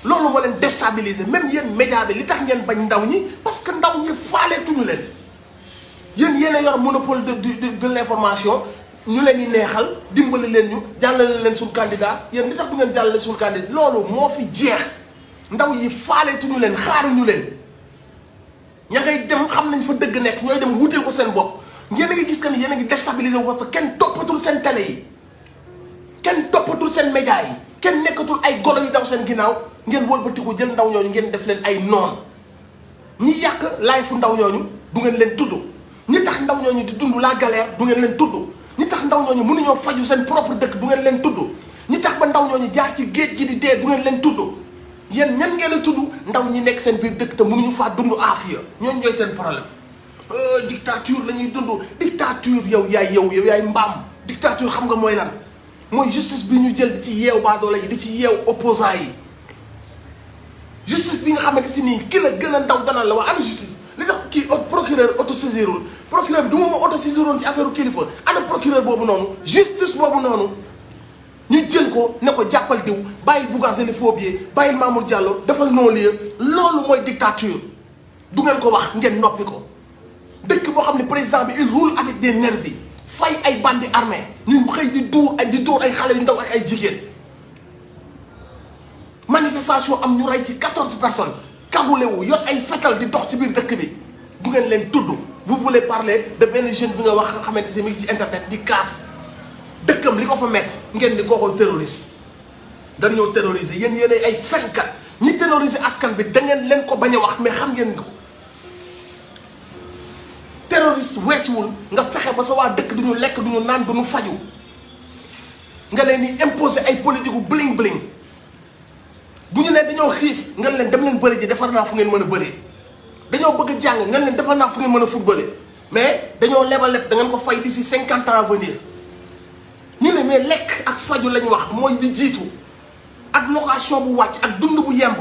loolu moo leen déstabiliser même yéen média bi li tax ngeen bañ ndaw ñi parce que ndaw ñi faaleetuñu leen yéen a yor monopole de l'information ñu leen di neexal dimbali leen ñu jàllale leen suñu candidat yéen li tax du ngeen jàllale suñu candidat loolu moo fi jeex ndaw yi faaleetuñu leen xaaruñu leen ña ngay dem xam nañ fa dëgg nekk ñooy dem wutil ko seen bopp yéen a ngi gis que ni yéen a ngi déstabiliser parce que kenn toppatul seen télé yi kenn toppatul seen média yi kenn nekkatul ay golo yi daw seen ginnaaw ngeen wëlbatiku jël ndaw ñooñu ngeen def leen ay noon ñi yàq laay fu ndaw ñooñu du ngeen leen tudd ñi tax ndaw ñooñu di dund la galère du ngeen leen tudd ñi tax ndaw ñooñu mënuñoo faju seen propre dëkk du ngeen leen tudd ñi tax ba ndaw ñooñu jaar ci géej gi di dee du ngeen leen tudd yéen ñan ngeen a tudd ndaw ñi nekk seen biir dëkk te mënuñu faa dund aafiya ñooñu ñooy seen problème dictature la ñuy dund dictature yow yaay mbaam dictature xam nga mooy lan mooy justice bi ñu jël di ci yeew baadoolo yi di ci yeew opposant yi justice bi nga xamante si nii ki la gën a ndaw danaan la waa ana justice li tax kii procureur autosaisirul procureur bi du ma autosaisiroon ci affaire kilifa ana procureur boobu noonu justice boobu noonu ñu jël ko ne ko jàppal diw bàyyi Bougazelli Fobie bàyyi Mamour Diallo defal non-lieu loolu mooy dictature du ngeen ko wax ngeen noppi ko dëkk boo xam ne président bi il roule avec des nervis fay ay bandits armés ñu xëy di dóor ay xale yu ndaw ak ay jigéen manifestation am ñu rey ci 14 personnes kagule wu yor ay fetal di dox ci biir dëkk bi du ngeen leen tudd vous voulez parler de benn jeune bi nga wax nga xamante si mi ngi ci internet di kaas dëkkam li ko fa metti ngeen di koo koy terroriste dañoo terroriser yéen ay fenkat ñi terroriser askan bi da ngeen leen ko bañ a wax mais xam ngeen ko terroriste weesuwul nga fexe ba sa waa dëkk duñu lekk duñu naan duñu faju nga leen di imposer ay politique u bling bling bu ñu ne dañoo xiif nga leen dem leen bëri ji defar naa fu ngeen mën a bëree dañoo bëgg a jàng nga leen defar naa fu ngeen mën a footballé mais dañoo lebal lépp da ngeen ko fay d'ici 50 ans à venir ñu ne mais lekk ak faju lañ wax mooy bi jiitu ak location bu wàcc ak dund bu yemb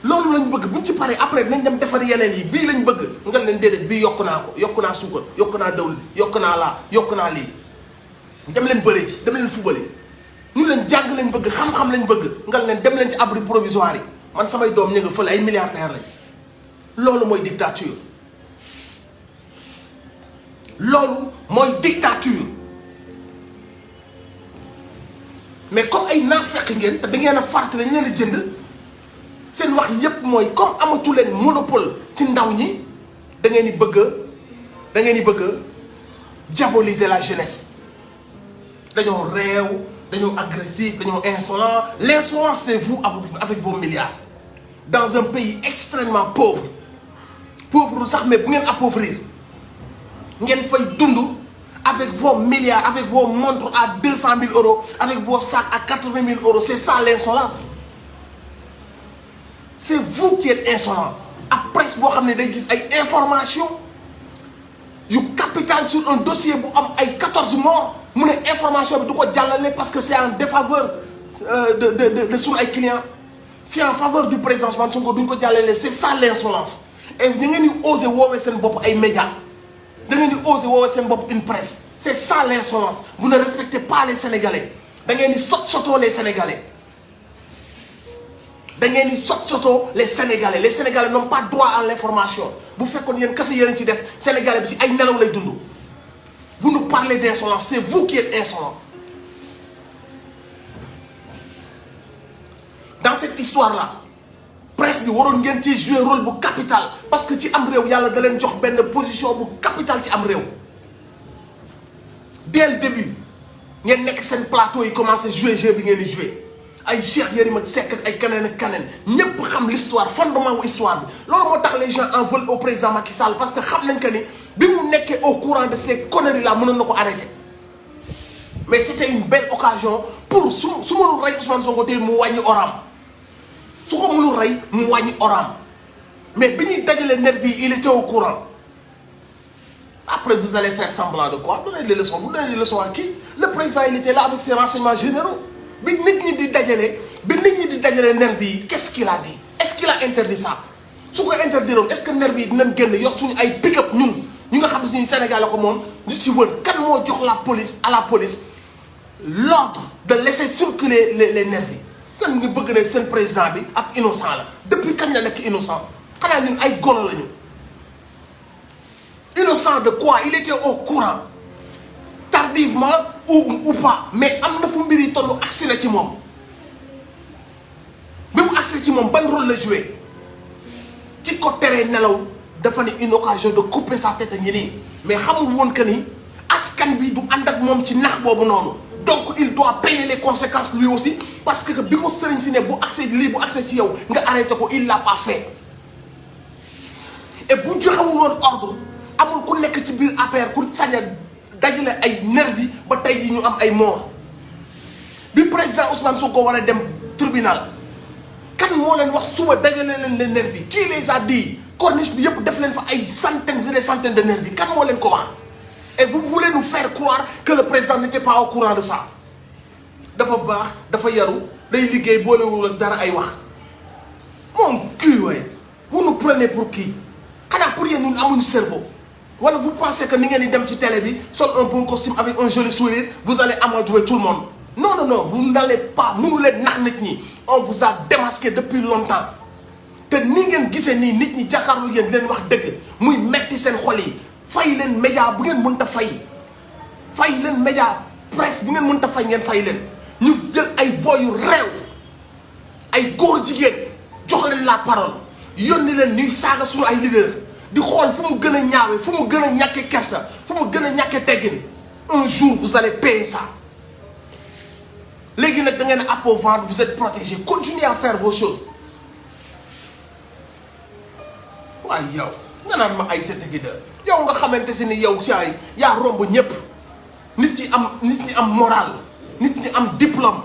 loolu lañ bëgg buñ ci paree après dinañ dem defar yeneen yi bii lañ bëgg nga leen déedéet bii yokk naa ko yokk naa suukar yokk naa dawli yokk naa laa yokk naa lii dem leen bëree ci dem leen footballé ñu leen jàng lañ bëgg xam-xam lañ bëgg nga leen dem leen ci abri provisoire yi man samay doom ñu nga fële ay milliardaires lañ loolu mooy dictature loolu mooy dictature mais comme ay naafeq ngeen te da ngeen a fàtte dañ leen a jënd seen wax yépp mooy comme amatu leen monopole ci ndaw ñi da ngeen di bëgg diaboliser la jeunesse dañoo réew dañoo agressif dañoo insolent l'insolence c'est vous avec vos milliards dans un pays extrêmement pauvre sax mais bu ngeen appauvrir ngeen fay dund avec vos milliards avec vos montres à 200 000 euros avec vos sacs à 80 000 euros c'est ça l'insolence c'est vous qui êtes insolent ak presse boo xam ne day gis ay information yu capital sur un dossier bu am ay 14 morts mu ne information bi du ko jàllale parce que c'est en défaveur de suñu ay clients c'est en faveur du président Ousmane Sonko duñ ko jàllale c'est ça l'insolence et da ngeen di oser woowee seen bopp ay médias da ngeen di oser woowee seen bopp une presse c'est ça l'insolence vous ne respectez pas les Sénégalais da ngeen di sotoo les Sénégalais da ngeen di sotoo les Sénégalais n'ont pas droit à l'information bu fekkoon yéen kese yéen ci des Sénégalais bi ci ay nelaw lay dund vous nous parlez d'insolence c'est vous qui êtes insolent dans cette histoire-là presse bi waroon ngeen ci jouer rôle bu capital parce que ci am réew yàlla da leen jox benn position bu capital ci am réew dès le début ngeen nekk seen plateau yi commencé jouer jeu bi ngeen di jouer ay Cheikh Yérim ak Seck ak ay kaneen ak kaneen ñépp xam l'histoire fondement wu histoire bi loolu moo tax les gens en veulent au président Macky Sall parce que xam nañ que ni bi mu nekkee au courant de ces conneries là mënoon na ko arrêter mais c'était une belle occasion pour su mënul rey Ousmane Sonko tey mu wàññi oram su ko mënul rey mu wàññi oram mais bi ñuy dajale nervi yi il était au courant après vous allez faire semblant de quoi donner les leçons vous donnez les leçons à qui le président il était là avec ses renseignements généraux bi nit ñi di dajale nervi yi qu'est-ce qu'il a dit est-ce qu'il a interdit ça su ko interdiroon est-ce que nervi yi dinañ génn yor suñu ay pick-up ñun ñi nga xam ne suñu Sénégal la ko moom ñu ci wër kan moo jox la police l'ordre de laisser circuler les nervis kan ngi bëgg ne seen président bi ab innocent la depuis kañ la nekk innocent xanaa ñun ay golo lañu. Innocent de quoi? Il était au courant tardivement ou pas, mais am na fu mbir yi tollu agsi na ci moom bi mu agsi ci moom ban rôle la joué ki ko teree nelaw dafa ne une occasion de couper sa tête ngi nii mais xamul woon que ni askan bi du ànd ak moom ci nax boobu noonu. Donc il doit payer les conséquences lui aussi parce que bi ko sëriñ si ne bu accès lii bu accès ci yow nga arrêté ko il l'a pas fait et bu joxewul woon ordre amul ku nekk ci biir APR ku sañ a dajale ay nervi ba tey jii ñu am ay mort bi président Ousmane Sonko war a dem tribunal kan moo leen wax suba dajale leen les nervi qui les a dit corniche bi yëpp def leen fa ay centaines et des centaines de nervi kan moo leen ko wax. Et vous voulez nous faire croire que le président n'était pas au courant de ça dafa baax dafa yaru day liggéey boolewul ak dara ay wax moom kii waaye vous nous prenez pour qui xanaa pour yéen ñun amuñu cerveau wala vous pensez que ni ngeen di dem ci télé bi sol un bon costume avec un joli sourire vous allez amadouer tout le monde non non non vous n'allez pas mënu leen nax nit ñi on vous a démasqué depuis longtemps te ni ngeen gisee nii nit ñi jàkkaarlu yéen leen wax dëgg muy metti seen xol yi. fay leen média bu ngeen mënta fay leen média presse bu ngeen mënta fay ngeen fay leen ñu jël ay boy yu réew ay góor jigéen jox leen la parole yónni leen ñuy saaga suñu ay leader di xool fu mu gën a ñaawee fu mu gën a ñàkkee kersa fu mu gën a ñàkkee teggin un jour vous allez payer ça léegi nag da ngeen a appauvrir vous êtes protégé continuez à faire vos choses waaye yow nga naan ma ay certificat yow nga xamante si ni yow caay yaa romb ñëpp nit ñi am moral nit ñi am diplôme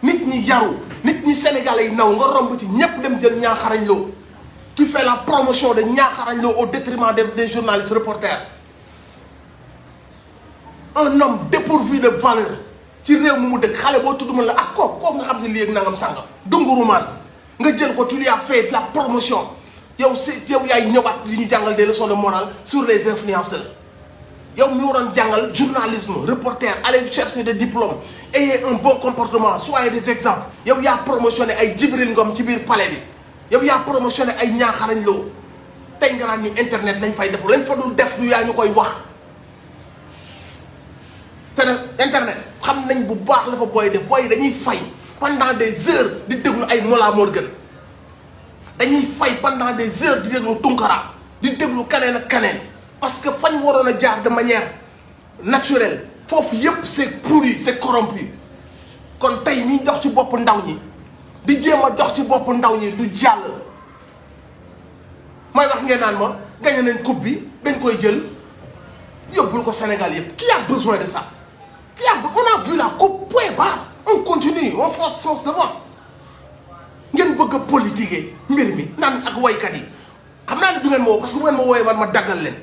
nit ñi yaru nit ñi sénégalais yi naw nga romb ci ñëpp dem jël ñaaxarañ loo tu fais la promotion de ñaaxarañ loo au détriment des journalistes reporters un homme dépourvu de valeur ci réew mu dëkk xale boo tudd mën la ah kooku nga xam si lii ak nangam sàngam dungurumaan nga jël ko tu lui as fait la promotion yow yaay ñëwaat di ñu jàngal des leçons de morale sur les influenceurs yow mi waroon jàngal journalisme reporter allez chercher des diplômes ayez un bon comportement soyez des exemples yow yaa promotionné ay Djibril Ngom ci biir palais bi yow yaa promotionné ay ñaaxarañ loo tey nga naan ñu internet lañ fay def lañ fa dul def du yaa ñu koy wax te nag internet xam nañ bu baax la fa booy def booy dañuy fay pendant des heures di déglu ay Mollah Morgun dañuy fay pendant des heures di déglu Tunkara di déglu kaneen ak kaneen parce que fañ waroon a jaar de manière naturelle foofu yépp c'est pourri c'est corrompu kon tey ñi dox ci bopp ndaw ñi di jéem a dox ci bopp ndaw ñi du jàll may wax ngeen naan ma gagné nañ coupe bi dañ koy jël yóbbul ko Sénégal yépp qui a besoin de ça on a vu la coupe point barre on continue on fonce devant ngeen bëgg a politiquer mbir mi naan ak waykat yi xam naa ne du ngeen ma woo parce que bu ngeen ma woowee man ma daggal leen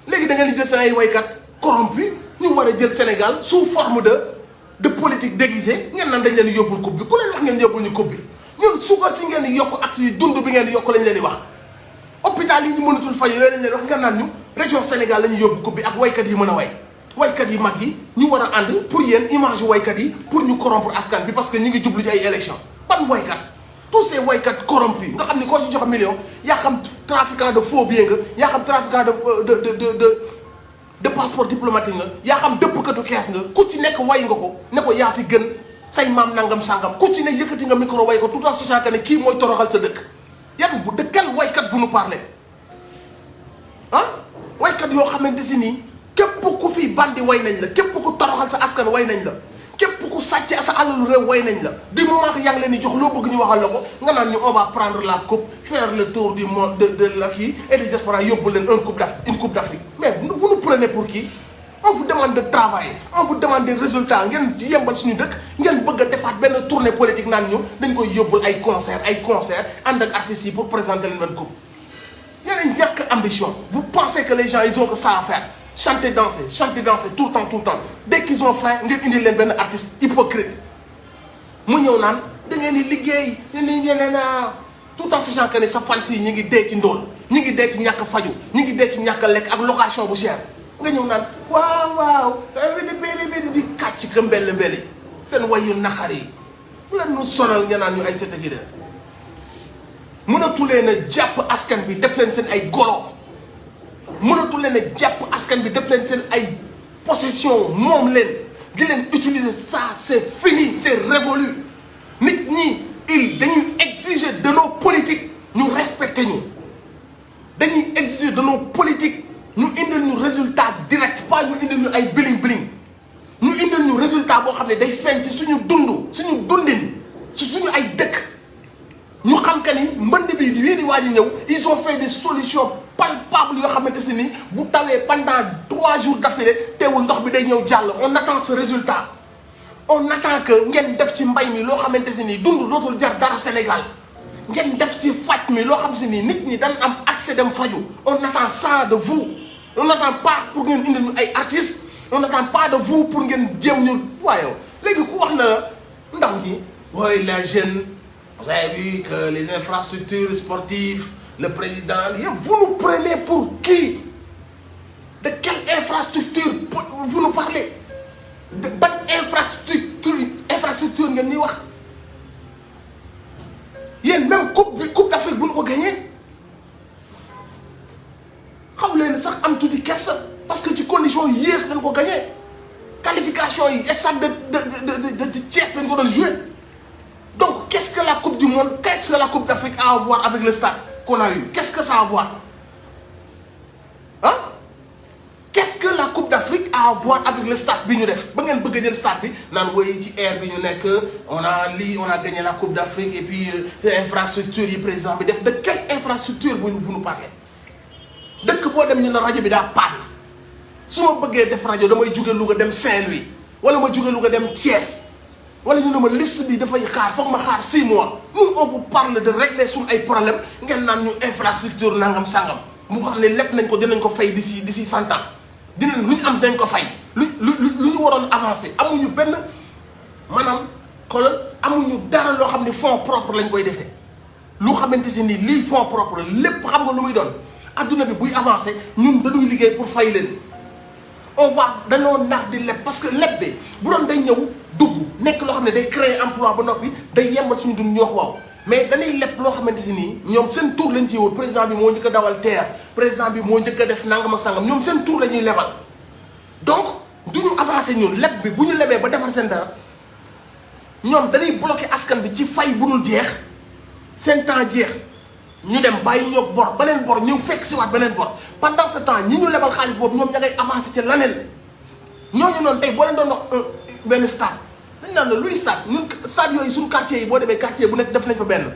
léegi da ngeen di jël seen ay waykat corrompu ñu war a jël Sénégal sous forme de politique déguisée ngeen naan dañ leen di yóbbul coupe bi ku leen wax ngeen yóbbul ñu coupe bi ñun suukar si ngeen di yokk ak si dund bi ngeen di yokk lañ leen di wax hôpital yi ñu mënatul fay yooyu lañ leen wax ngeen naan ñu région Sénégal la ñu yóbbu coupe bi ak waykat yi mën a way waykat yi mag yi ñu war a ànd pour yéen image yu waykat yi pour ñu corrompre askan bi parce que ñu ngi jublu ci ay élection ban waykat tous ces waykat corrompus nga xam ni koo ci jox million yaa xam trafiquant de faux billets nga yaa xam trafiquant de passeport diplomatique nga yaa xam dëppkatu kees nga ku ci nekk way nga ko ne ko yaa fi gën say maam nangam sangam ku ci ne yëkkati nga micro way ko tout en sachant que ne kii mooy toroxal sa dëkk yan bu de quel waykat vous nous parlez ah waykat yoo xamante si nii képp ku fi bandi way nañ la képp ku toroxal sa askan way nañ la képp ku sàcc sa alalu réew way nañ la du moment que yaa ngi leen di jox loo bëgg ñu waxal la ko nga naan ñu on va prendre la coupe faire le tour du monde de la kii et de diaspora yóbbu leen une coupe d'Afrique mais vous nous prenez pour qui on vous demande de travailler on vous demande des résultats ngeen yembal suñu dëkk ngeen bëgg a defaat benn tournée politique naan ñu dañ koy yóbbul ay concert ànd ak artistes yi pour présenter leen benn coupe yéen a ñàkk ambition vous pensez que les gens ils ont que ça à faire chanter danser tout le temps dès qu'ils ont faim ngeen indi leen benn artiste hypocrite mu ñëw naan da ngeen di liggéey ni ñeneen tout en sachant que ne sa fans yi ñi ngi dee ci ndóol ñi ngi dee ci ñàkk faju ñi ngi dee ci ñàkk lekk ak location bu cher nga ñëw naan waaw di kàcc ka mbell seen wayu naqar yi bu leen ñu sonal nga naan ñu ay seta gi de mënatu leen a jàpp askan bi def leen seen ay golo mënatu leen a jàpp askan bi def leen seen ay possession moom leen di leen utiliser. Ça c'est fini, c'est révolu. Nit ñi dañuy exiger de nos politiques ñu respecter ñu, dañuy exiger de nos politiques ñu indil ñu résultat direct, pas ñu indil ñu ay bling bling. ñu indil ñu résultat boo xam ne day feeñ ci suñu dund, suñu dundin, ci suñu ay dëkk. ñu xam que ni mbënd bi di waaj a ñëw, ils ont fait des solutions palpables yoo xamante ne ni bu tawee pendant 3 jours d'affilée teewul ndox bi day ñëw jàll. On attend ce résultat. On attend que ngeen def ci mbay mi loo xamante ne ni dund dootul jar dara Sénégal. ngeen def ci faj mi loo xam si ni nit ñi dañ am accès dem faju. On attend ça de vous. On n'attend pas pour ngeen indil ñu ay artistes. On n'attend pas de vous pour ngeen jéem ñu waaye léegi ku wax na la ndaw ñi mooy les jeunes. Vous avez vu que les infrastructures sportives, le président, vous nous prenez pour qui? De quelle infrastructure vous nous parlez? De quelle infrastructure ngeen ñuy wax? Yéen même coupe d'Afrique bu ñu ko gagné xam leen sax am tuuti kersa parce que ci condition yées dañ ko gagné qualification yi stade de Thiès dañ ko doon joué. Donc, qu'est-ce que la Coupe du Monde, qu'est-ce que la Coupe d'Afrique a à voir avec le stade qu'on a eu? Qu'est-ce que ça a à voir? Hein? Qu'est-ce que la Coupe d'Afrique a à voir avec le stade bi ñu def? Ba ngeen bëgg a jël stade bi naan woy ci air bi ñu nekk on a gagné la Coupe d'Afrique et puis infrastructure yi président bi def. De quelle infrastructure vous nous parlez? Dëkk boo dem ñu ne rajo bi daa panne su ma bëggee def rajo damay jóge Louga dem Saint-Louis wala ma jóge Louga dem Thiès. wala ñu ne ma liste bi dafay xaar foog ma xaar 6 mois nous on vous parle de régler suñu ay problème ngeen naan ñu infrastructure nangam sangam mu xam ne lépp nañ ko dinañ ko fay d'ici 100 ans dinañ lu ñu am dañ ko fay lu ñu waroon avancer amuñu benn maanaam xoolal amuñu dara loo xam ne fonds propre lañ koy defee lu xamante si ni lii fonds propre lépp xam nga lu muy doon adduna bi buy avancer ñun dañuy liggéey pour fay leen on va dañoo nax di leb parce que leb bi bu doon day ñëw dugg nekk loo xam ne day créer emploi ba noppi day yembal suñu dund ñu wax waaw mais dañuy leb loo xamante si nii ñoom seen tour lañ ciy wut président bi moo njëkk a dawal TER président bi moo njëkk a def nangam ak sangam ñoom seen tour la ñuy lebal donc du ñu avancer ñun leb bi bu ñu lebee ba defar seen dara ñoom dañuy bloquer askan bi ci fay bu dul jeex seen temps jeex ñu dem bàyyi ñoo bor beneen bor ñëw fekk si waat beneen bor pendant ce temps ñi ñu lebal xaalis boobu ñoom ña ngay avancer ci leneen ñooñu noonu tey boo leen doon wax benn stade dañ naan la luy stade ñun stade yooyu suñu quartier yi boo demee quartier bu nekk def nañ fa benn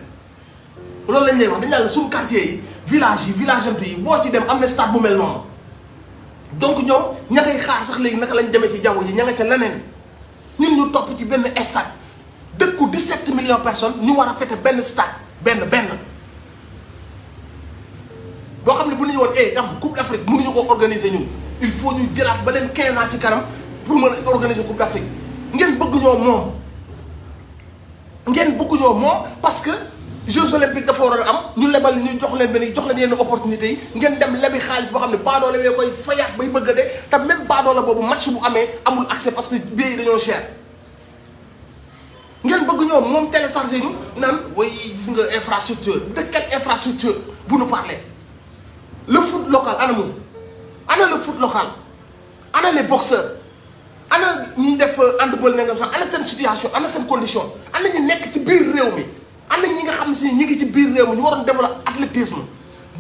loolu lañ lay wax dañ naan la suñu quartier yi villageantu yi boo ci dem am na stade bu mel noonu donc ñoom ña ngay xaar sax léegi naka lañ demee ci jaww ji ña nga ca leneen ñun ñu topp ci benn stade dëkku 17 millions personnes ñu war a fete benn stade benn boo xam ne bu ñu woon am Coupe d'Afrique mënuñu ko organiser ñun il faut ñu jëlaat ba leen 15 ans ci kanam pour mën a organiser Coupe d'Afrique ngeen bëgg ñoo moom parce que Jeux olympiques dafa war a am ñu lebal ñu jox leen yenn opportunités yi ngeen dem lebi xaalis boo xam ne baadoola wee koy fayaat bay bëgg a dee te même baadoola boobu match bu amee amul accès parce que billets yi dañoo cher ngeen bëgg ñoo moom téléchargé ñu naan way gis nga infrastructure de quelle infrastructure vous nous parlez? Le foot local ana moom ana le foot local ana les boxeurs ana ñi def handball ne nga sax ana seen situation ana seen condition ana ñi nekk ci biir réew mi ana ñi nga xam si ñi ngi ci biir réew mi ñu waroon développer athlétisme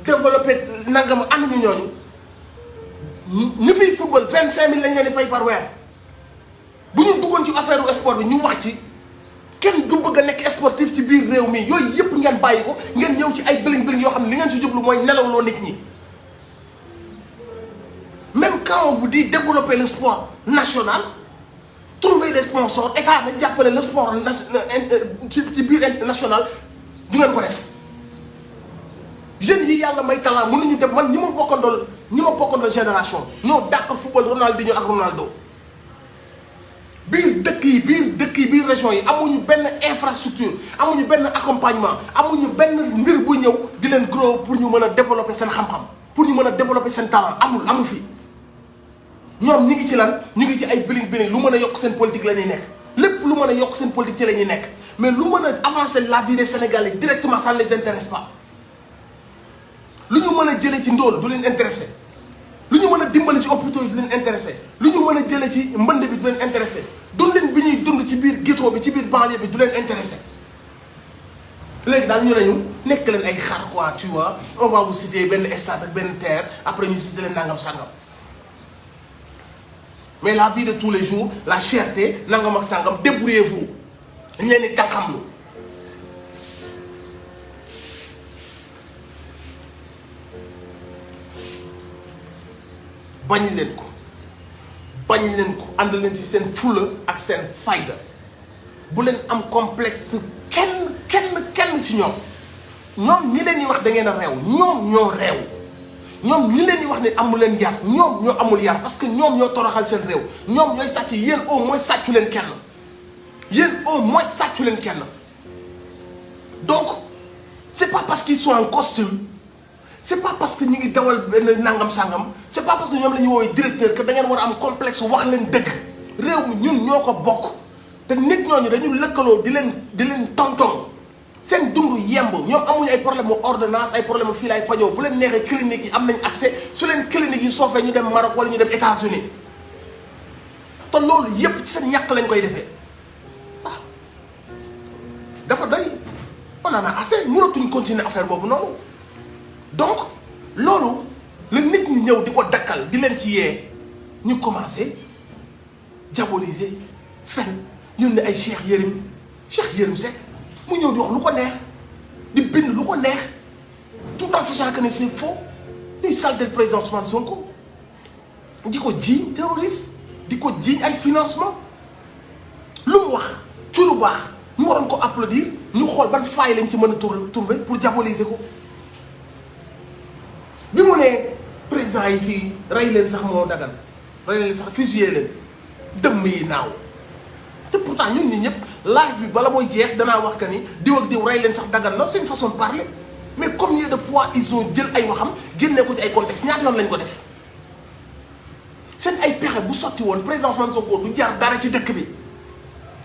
développer nangam ana ñu ñooñu ñu fiy football 25000 lañ leen di fay par weer bu ñu duggoon ci affaire sport bi ñu wax ci kenn du bëgg a nekk sportif ci biir réew mi yooyu yëpp ngeen bàyyi ko ngeen ñëw ci ay bëling yoo xam ne li ngeen si jublu mooy nelawloo nit ñi. Même quand on vous dit développer le sport national, trouver des sponsors, état na jàppale le sport ci biir national du ngeen ko def jeunes yi yàlla may talent mënuñu def man ñi ma bokkandool génération ñoo dàq football Ronaldinho ak Ronaldo biir dëkk yi biir région yi amuñu benn infrastructure amuñu benn accompagnement amuñu benn mbir bu ñëw di leen grow pour ñu mën a développer seen xam-xam pour ñu mën a développer seen talent amul fi ñoom ñi ngi ci lan ñu ngi ci ay biling lu mën a yokk seen politique la ñuy nekk lépp lu mën a yokk seen politique ci la ñuy nekk mais lu mën a avancer la vie des Sénégalais directement ça ne les intéresse pas lu ñu mën a jëlee ci ndóol du leen intéressé lu ñu mën a dimbali ci hôpitaux yi du leen intéressé lu ñu mën a jëlee ci mbënd bi du leen intéressé dundin bi ñuy dund ci biir ghetto bi ci biir banlieue bi du leen intéressé léegi daal ñu nañu nekk leen ay xar quoi tu vois on va vous citer benn stade ak benn terre après ñu citer leen nangam sangam mais la vie de tous les jours la cherté nangam ak sangam débrouillez-vous dañ leen di tànqamlu bañ leen ko ànd leen ci seen fula ak seen fayda bu leen am complexe kenn ci ñoom ñi leen di wax da ngeen a réew ñoom ñoo réew ñoom ñi leen di wax ne amu leen yar ñoom ñoo amul yar parce que ñoom ñoo toroxal seen réew ñoom ñooy sàcc yéen au moins sàccu leen kenn donc c'est pas parce qu'ils sont en costume c'est pas parce que ñu ngi dawal benn nangam sangam c'est pas parce que ñoom la ñuy woowee directeur que da ngeen war a am complexe wax leen dëgg réew mi ñun ñoo ko bokk te nit ñooñu dañu lëkkaloo di leen tonton seen dund yemb ñoom amuñu ay problème mu ordonnance ay problème mu fii laay fajoo bu leen neexee clinique yi am nañ accès su leen clinique yi soofee ñu dem Maroc wala ñu dem États-Unis te loolu yépp ci seen ñàkk lañ koy defee waaw dafa doy on en a assez mënatuñ continuer affaire boobu noonu donc loolu la nit ñi ñëw di ko dakkal di leen ci yee ñu commencé diaboliser fen yónni ay Cheikh Yérim Seck mu ñëw di wax lu ko neex di bind lu ko neex tout en sachant que c'est faux ñuy saltel président Ousmane Sonko di ko jiiñ terroriste di ko jiiñ ay financement lu mu wax ci lu baax ñu waroon ko applaudir ñu xool ban faille lañ ci mën a trouver pour diaboliser ko bi mu ne président yi fii rey leen sax moo dagan rey leen sax fusillé leen dëmm yi naaw te pourtant ñun ñi ñëpp live bi bala mooy jeex danaa wax que ni diw ak diw rey leen sax dagan na c'est une façon de parler mais combien de fois ils ont jël ay waxam génne ko ci ay contexte ñaata yoon lañ ko def seen ay pexe bu sotti woon président Ousmane Sonko du jaar dara ci dëkk bi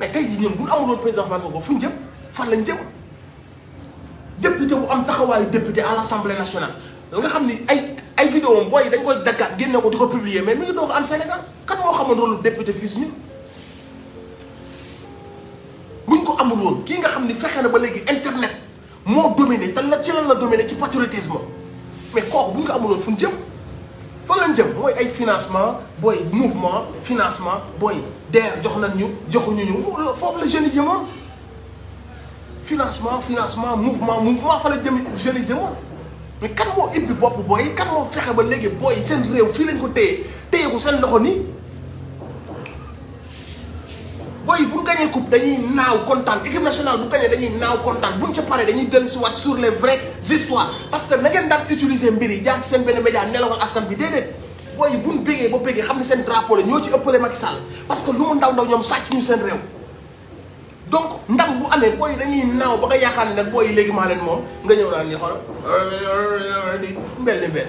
mais tey jii ñun bu ñu amuloon président Ousmane Sonko fu ñu jëm fan lañ jëm député bu am taxawaayu député à l'Assemblée nationale nga xam ni ay vidéo booy dañ koy daggaat génne ko di ko publier mais mi ngi doog am Sénégal kan moo xamoon rôle député fii si ñun buñ ko amul woon kii nga xam ni fexe na ba léegi internet moo dominé te la ci lan la dominé ci patriotisme mais kooku buñ ko amul woon fu ñu jëm fan lañ jëm mooy ay financement booy mouvement financement booy DER jox nañ ñu joxuñu ñu foofu la jeunes yi jëmoon financement mouvement fa la jeunes yi jëmoon mais kan moo ibbi bopp booy kan moo fexe ba léegi booy seen réew fii lañ ko téye ko seen loxo nii booy bu ñu gañee coupe dañuy naaw kontaan équipe nationale bu gañee dañuy naaw kontaan buñ ca paree dañuy dellusiwaat sur les vraies histoires parce que na ngeen daan utiliser mbir yi jaar ci seen benn média nelawal askan bi déedéet booy buñ bégee ba bégee xam ne seen drapeau la ñoo ci ëppale Macky Sall parce que lu mu ndaw ñoom sàcc ñu seen réew donc ndam bu amee booy dañuy naaw ba nga yaakaar ne nag booy léegi maa leen moom nga ñëw naan ni xoolal di mbel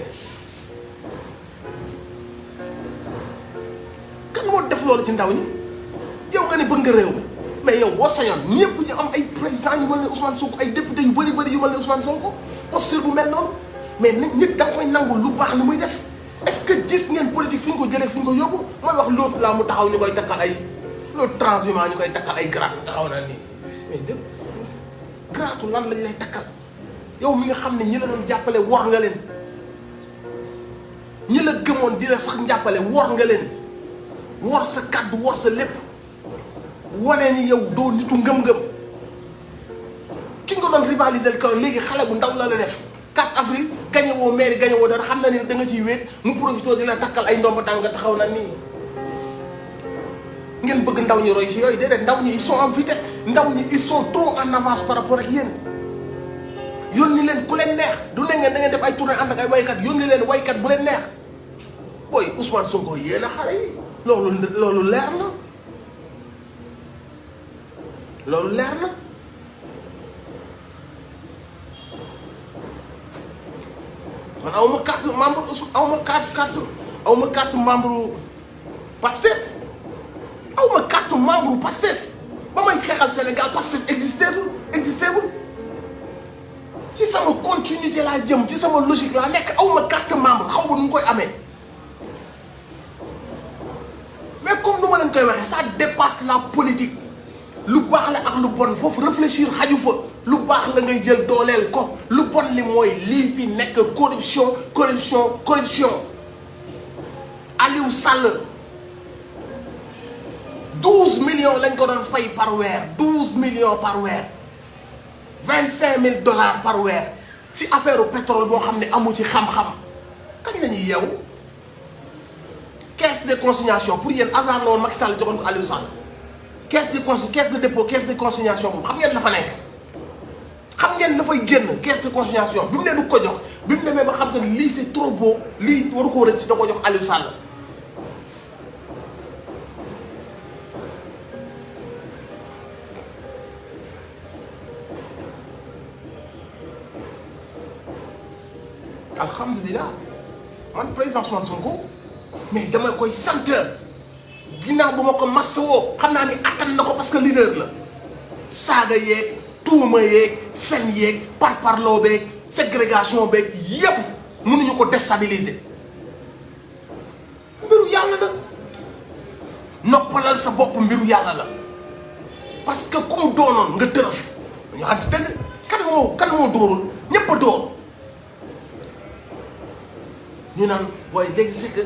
kan moo def loolu ci ndaw ñi yow nga ne bëgg nga réew mais yow boo sañoon ñëpp ñu am ay président yu mel ne Ousmane Sonko ay député yu bëri yu mel ne Ousmane Sonko posture bu mel noonu mais nit da nga koy nangul lu baax li muy def est-ce que gis ngeen politique fi ñu ko jëlee fi ñu ko yóbbu mooy wax l'autre là mu taxaw ñu koy takkal ay l'autre transhumant ñu koy takkal ay grade taxaw na nii mais dëgg gratu lan lañ lay takkal yow mi nga xam ne ñi la doon jàppale wor nga leen ñi la gëmoon di la sax njàppale wor nga leen wor sa kàddu wor sa lépp wane ni yow doo nitu ngëm-ngëm ki nga doon rivaliser ko léegi xale bu ndaw la def 4 avril gagné woo mairie gagné woo dara xam na ni da nga ciy wéet mu profité di la takkal ay ndomba tàng nga taxaw na nii ngeen bëgg ndaw ñi roy ci yooyu déedéet ndaw ñi ils sont en vitesse ndaw ñi ils sont trop en avance par rapport ak yéen yónni leen ku leen neex du ne ngeen da ngeen def ay tournée ànd ak ay waykat yónni leen waykat bu leen neex booy Ousmane Sonko yéen a xale yi loolu leer na loolu leer na man awma carte membre awma carte membre Pastef awma carte membre Pastef ba may may xeexal Sénégal parce que existé wul ci sama continuité laa jëm ci sama logique laa nekk awma carte membre xaw ma nu mu koy amee mais comme nu ma leen koy waxee ça dépasse la politique lu baax la ak lu bon foofu réfléchir xaju fa lu baax la ngay jël dooleel ko lu bon li mooy lii fi nekk corruption Aliou Sall 12 millions lañ ko doon fay par weer 12 millions par weer $25,000 par weer ci affaire pétrole boo xam ne amu ci xam-xam kañ la ñuy yeewu caisse de consignation pour yéen hasard la woon Macky Sall joxoon ko Aliou Sall caisse de dépôt caisse de consignation moom xam ngeen la fa nekk xam ngeen dafay génn caisse de consignation bi mu ne du ko jox bi mu demee ba xam que lii c'est trop beau lii waru ko rëcc da ko jox Aliou Sall. alhamdulilah man président Ousmane Sonko mais dama koy sant ginnaaw bu ma ko massawoo xam naa ni attan na ko parce que leader la saaga yeeg tuuma yeeg fen yeeg parparloo beeg ségrégation beeg yépp mënuñu ko déstabiliser mbiru yàlla la noppalal sa bopp mbiru yàlla la parce que ku mu doonoon nga tërëf ñu xam dëgg kan moo dóorul ñépp a dóor ñu naan booy léegi c'est que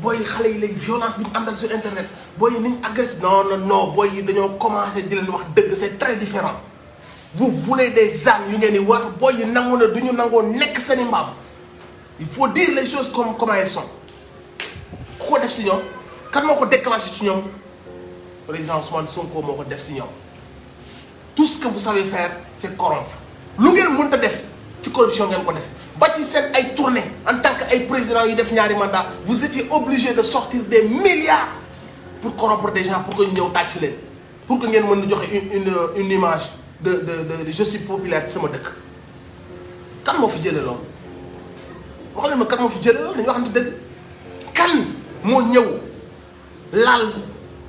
booy xale yi léegi violence bi ñu àndal sur internet booy yi ni ñu agressif non booy yi dañoo commencé di leen wax dëgg c'est très différent vous voulez des armes yu ngeen di war booy yi nangu na du ñu nangoo nekk seeni mbaam il faut dire les choses comme elles sont ku ko def si ñoom kan moo ko déclenché ci ñoom président Ousmane Sonko moo ko def si ñoom tout ce que vous savez faire c'est corrompre lu ngeen mënta def ci corruption ngeen ko def ba ci seen ay tournée en tant que ay président yu def ñaari mandat vous étiez obligé de sortir des milliards pour corrompre des gens pour que ñu ñëw tàccu leen pour que ngeen mën a joxe une image de je suis populaire ci sama dëkk. kan moo fi jëlee loolu wax leen ma kan moo fi jëlee loolu dañu waxante dëgg kan moo ñëw laal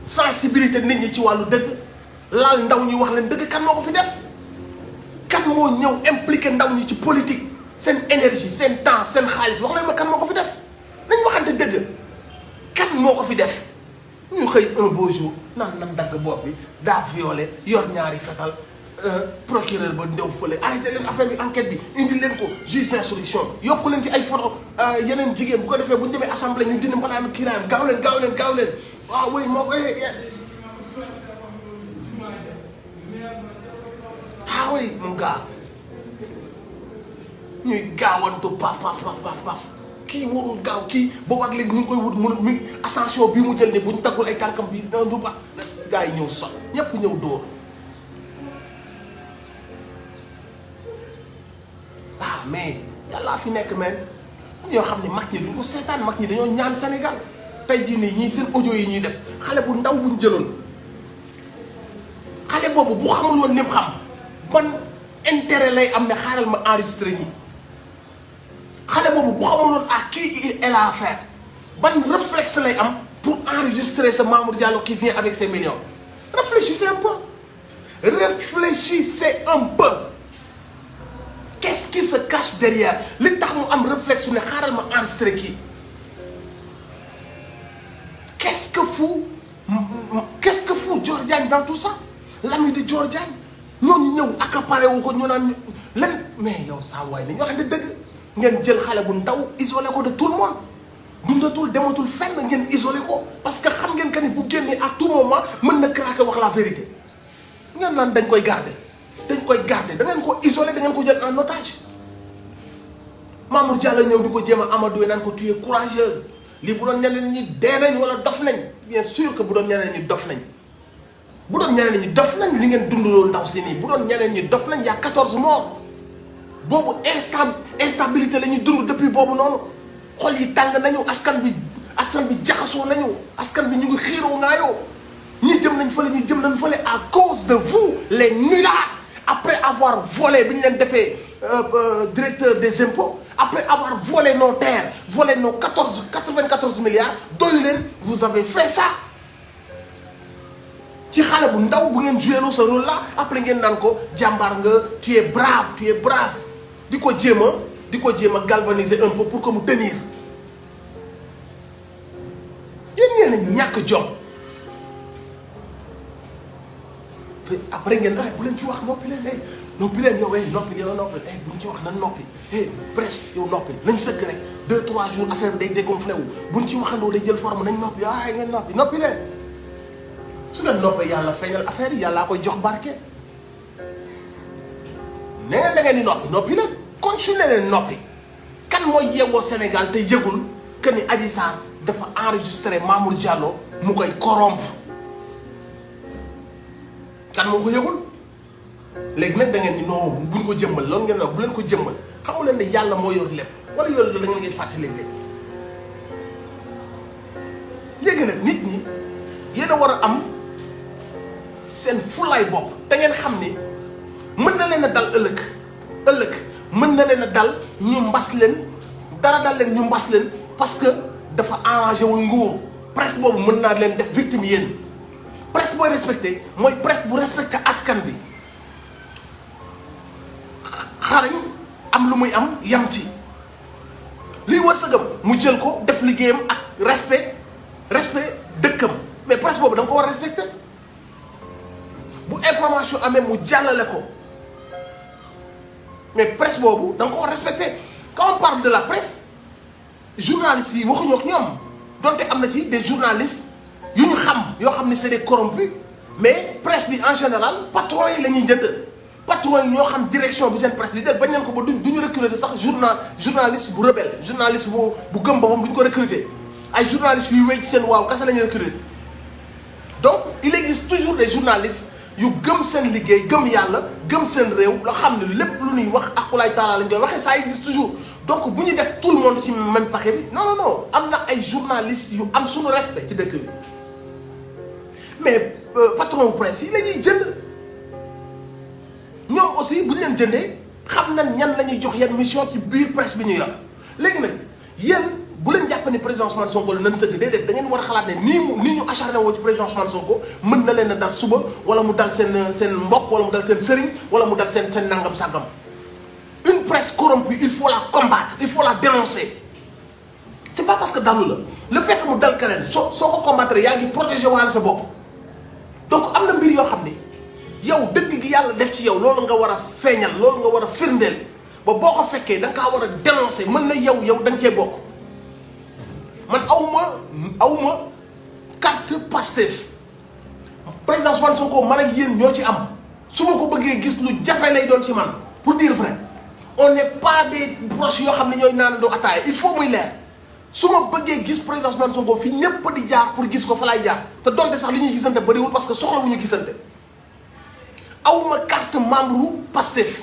sensibilité nit ñi ci wàllu dëgg laal ndaw ñi wax leen dëgg kan moo ko fi def kan moo ñëw impliqué ndaw ñi ci politique. seen énergie seen temps seen xaalis wax leen ma kan moo ko fi def nañ waxante dëgg kan moo ko fi def ñu xëy un beau jour naan nan dagg bopp bi daa violé yor ñaari fetal procureur ba ndew fële arrêté leen affaire bi enquête bi indi leen ko juge d'instruction yokku leen ci ay photo yeneen jigéen bu ko defee bu ñu demee assemblée ñu dindi mbalaam kiraayam gaaw leen waaw oui moo koy oui mon gars ñuy gaawantu paf kii warul gaaw kii boobu ak léegi ñu ngi koy wut mu ascension bii mu jël ni bu ñu taggul ay tànkam bi du ba gars yi ñëw sol ñépp ñëw dóor mais yàllaa fi nekk men ñoo xam ne mag ñi duñ ko seetaan mag ñi dañoo ñaan Sénégal tey jii nii ñii seen audio yi ñuy def xale bu ndaw buñ jëloon xale boobu bu xamul woon lim xam ban intérêt lay am ne xaaral ma enregistré ñi xale boobu bu xamul woon à qui il a affaire ban réflexe lay am pour enregistrer ce Mamour Diallo qui vient avec ses millions. Réfléchissez un peu qu'est-ce qui se cache derrière li tax mu am réflexe ne xaaral ma enregistrer kii qu'est-ce que fout Dior Diagne dans tout ça l'ami de Dior Diagne ñooñu ñëw accaparé wu ko ñu naan lan mais yow saa waay dañu waxante dëgg ngeen jël xale bu ndaw isolé ko de tout le monde dundatul dematul fenn ngeen isolé ko parce que xam ngeen que ni bu génnee à tout moment mën na craquer wax la vérité ngeen naan dañ koy garder da ngeen ko isolé da ngeen ko jël en otage Mamour Diallo ñëw di ko jéem a amadoué naan ko tu es courageuse lii bu doon ñeneen ñi dee nañ wala dof nañ bien sûr que bu doon ñeneen ñi dof nañ li ngeen dundaloo ndaw si nii bu doon ñeneen ñi dof nañ y a 14 morts boobu instabilité la ñuy dund depuis boobu noonu xol yi tàng nañu askan bi jaxasoo nañu askan bi ñu ngi xiiroo ngaayoo ñii jëm nañ fële à cause de vous les nullards après avoir volé bi ñu leen defee directeur des impôts après avoir volé nos terres volé nos 94 milliards doy leen vous avez fait ça ci xale bu ndaw bu ngeen joué ce rôle là après ngeen naan ko jàmbaar nga tu es brave di ko jéem a galvaniser un peu pour que mu tenir yéen a ñàkk jom après ngeen bu leen ci wax noppi leen yow noppi buñ ci wax nan noppi presse yow noppi nañ sëkk rek 2-3 jours affaire bi day dégonflé wu buñ ci waxandoo day jël forme nañ noppi ngeen noppi leen su ngeen noppee yàlla feeñal affaire yi yàllaa koy jox barke ne ngeen da ngeen di noppi leen continuer leen noppi kan mooy yeewoo Sénégal te yëgul que ni Adji Sarr dafa enregistré Mamour Diallo mu koy corrompre kan moo ko yëgul léegi nag da ngeen ni non buñ ko jëmmal loolu ngeen wax bu leen ko jëmmal xamu leen ne yàlla moo yor lépp wala yoolu da ngeen ngay fàtte léegi nag nit ñi yéen a war a am seen fulaay bopp te ngeen xam ni mën na leen a dal ëllëg mën na leen a dal ñu mbas leen dara dal leen ñu mbas leen parce que dafa arrangé wul nguur presse boobu mën naa leen def victime yéen presse booy respecté mooy presse bu respecté askan bi xarañ am lu muy am yam ci liy wërsëgam mu jël ko def liggéeyam ak respect dëkkam mais presse boobu da nga ko war a respecté bu information amee mu jàllale ko mais presse boobu da nga ko war a respecté quand on parle de la presse journalistes yi waxuñoo ak ñoom donte am na ci des journalistes yu ñu xam yoo xam ne c'est des corrompus mais presse bi en général patron yi la ñuy jënd patron yi ñoo xam direction bi seen presse bi jël bañ leen ko ba duñu recruter sax journaliste bu rebelle journaliste bu gëm boppam duñu ko recruter ay journalistes yuy wéy ci seen waaw kese la ñuy recruter donc il existe toujours des journalistes yu gëm seen liggéey gëm yàlla gëm seen réew loo xam ne lépp lu ñuy wax akulaay taala lañ koy waxee ça existe toujours donc bu ñu def tout le monde ci même paquet bi non am na ay journalistes yu am suñu respect ci dëkk bi mais patron presse yi la ñuy jënd ñoom aussi bu ñu leen jëndee xam nañ ñan la ñuy jox yenn mission ci biir presse bi ñu yor léegi nag yéen bu leen jàpp ne président Ousmane Sonko la nan sëgg déedéet da ngeen war a xalaat ne nii ñu acharné woo ci président Ousmane Sonko mën na leen a dal suba wala mu dal seen mbokk wala mu dal seen sëriñ wala mu dal seen nangam sàggam une presse corrompue il faut la combattre il faut la dénoncer c'est pas parce que dalu la le fait que mu dal keneen soo ko combattre yaa ngi protéger waale sa bopp donc am na mbir yoo xam ni yow dëgg gi yàlla def ci yow loolu nga war a feeñal loolu nga war a firndeel ba boo ko fekkee da nga kaa war a dénoncer mën na yow da nga cee bokk man awma carte Pastef président Ousmane Sonko man ak yéen ñoo ci am su ma ko bëggee gis lu jafe lay doon ci man pour dire vrai on n'est pas des proches yoo xam ne ñooy naan doo ataaya il faut muy leer su ma bëggee gis président Ousmane Sonko fii ñëpp di jaar pour gis ko fa laay jaar te donte sax li ñuy gisante bëriwul parce que soxla wu ñu gisante awma carte membre Pastef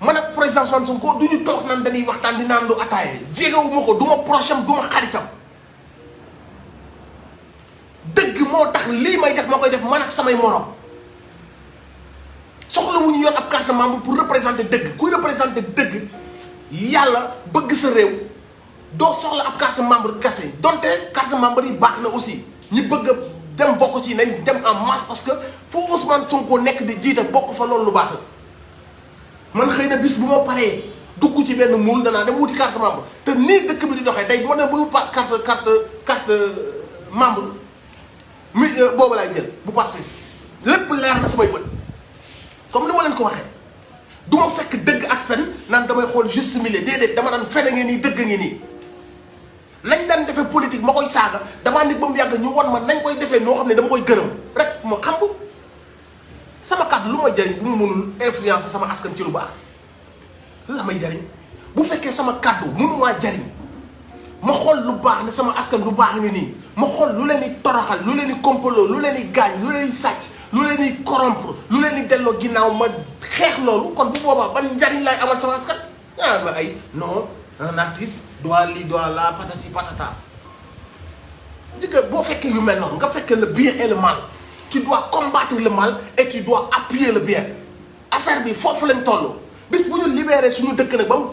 man ak président Ousmane Sonko du ñu toog nan dañuy waxtaan di naan du ataaya jegewuma ko du ma proche am du ma xaritam dëgg moo tax lii may def ma koy def man ak samay morom soxla wu ñu yor ab carte membre pour représenter dëgg kuy représenter dëgg yàlla bëgg sa réew doo soxla ab carte membre kese donte carte membre yi baax na aussi ñi bëgg a dem bokk ci nañ dem en masse parce que fu Ousmane Sonko nekk di jiite bokk fa loolu lu baax la man xëy na bis bu ma paree dugg ci benn muul danaa dem wuti carte membre te nii dëkk bi di doxee tey bu ma dem ba wut carte membre mi boobu laay jël bu passé lépp leer na samay bët comme ni ma leen ko waxee du ma fekk dëgg ak fen naan damay xool juste milieu déedéet dama naan fen ngeen nii dëgg ngeen nii nañ daan defee politique ma koy saaga damaa nit ba mu yàgg ñu won ma nañ koy defee noo xam ne dama koy gërëm rek ma xam sama kàddu lu ma jariñ bu mu mënul influencer sama askan ci lu baax la may jariñ bu fekkee sama kàddu mënumaa jariñ ma xool lu baax ne sama askan lu baax ngi nii ma xool lu leen di toroxal lu leen di complot lu leen di gaañ lu leen di sàcc lu leen di corrompre lu leen di delloo ginnaaw ma xeex loolu kon bu boobaa ban njariñ laay amal sama askan ma ay non un artiste doit lii doit la patati patata jëkka boo fekkee yu mel noonu nga fekkee le bien et le mal tu dois combattre le mal et tu dois appuyer le bien affaire bi foofu lañ toll bis bu ñu libéré suñu dëkk nag ba mu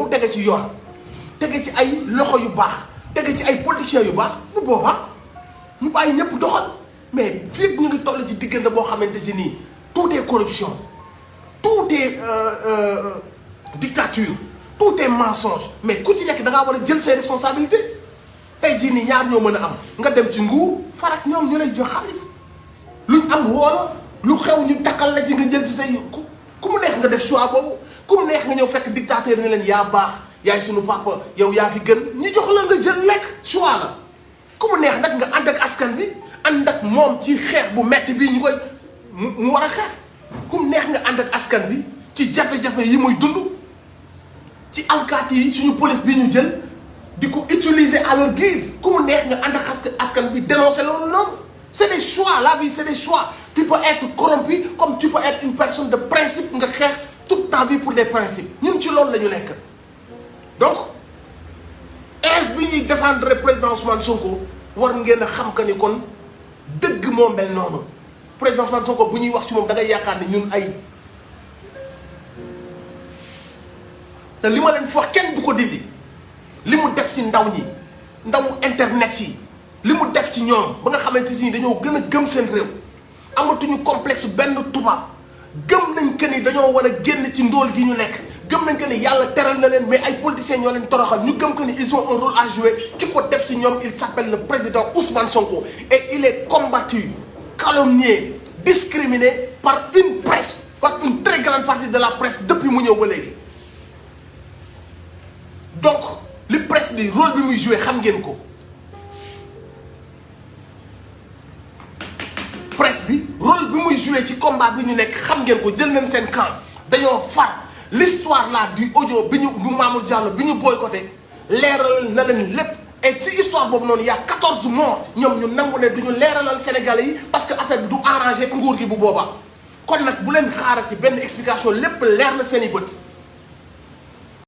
tege ci yoon tege ci ay loxo yu baax tege ci ay politiciens yu baax bu boobaa ñu bàyyi ñëpp doxal mais fii ñu ngi toll ci diggante boo xamante si nii tout est corruption tout est dictature tout est mensonge mais ku ci nekk da ngaa war a jël ses responsabilités tey jii nii ñaar ñoo mën a am nga dem ci nguur farak ñoom ñu lay jox xaalis luñ am woola lu xew ñu takkal la ci nga jël ci say ku mu neex nga def choix boobu ku mu neex nga ñëw fekk dictateur ne leen yaa baax yaay sunu papa yow yaa fi gën ñu jox la nga jël lekk choix la ku mu neex nag nga ànd ak askan bi ànd ak moom ci xeex bu metti bi ñu koy mu war a xeex ku mu neex nga ànd ak askan bi ci jafe-jafe yi muy dund ci alkaati yi suñu police bi ñu jël di ko utiliser à leur guise ku mu neex nga ànd ak askan bi dénoncer loolu noonu c'est des choix la vie c'est des choix tu peux être corrompu comme tu peux être une personne de principe nga xeex toute ta vie pour des principes ñun ci loolu la ñu nekk donc est bi ñuy défendre président Ousmane Sonko war ngeen a xam que ni kon dëgg moo mel noonu président Ousmane Sonko bu ñuy wax ci moom da ngay yaakaar ni ñun ay te li ma leen fi wax kenn du ko dindi li mu def ci ndaw ñi ndawu internet yi li mu def ci ñoom ba nga xamante ni dañoo gën a gëm seen réew amatuñu complexe benn tubaab gëm nañ que ni dañoo war a génn ci ndóol gi ñu nekk gëm nañ que ni yàlla teral na leen mais ay politiciens ñoo leen toroxal ñu gëm que ni ils ont un rôle à jouer ki ko def ci ñoom il s'appelle le président Ousmane Sonko et il est combattu calomnié discriminé par une presse par une très grande partie de la presse depuis mu ñëw ba léegi donc li presse bi rôle bi muy joué xam ngeen ko presse bi rôle bi muy joué ci combat bi ñu nekk xam ngeen ko jël nañ seen camp dañoo far l'histoire là du audio bi ñu bu Mamour Diallo bi ñu boycotté leeral na leen lépp et ci histoire boobu noonu y a 14 morts ñoom ñu nangu ne du ñu leeralal Sénégalais yi parce que affaire bi du arrangé nguur gi bu boobaa kon nag bu leen xaarati benn explication lépp leer na seen i bët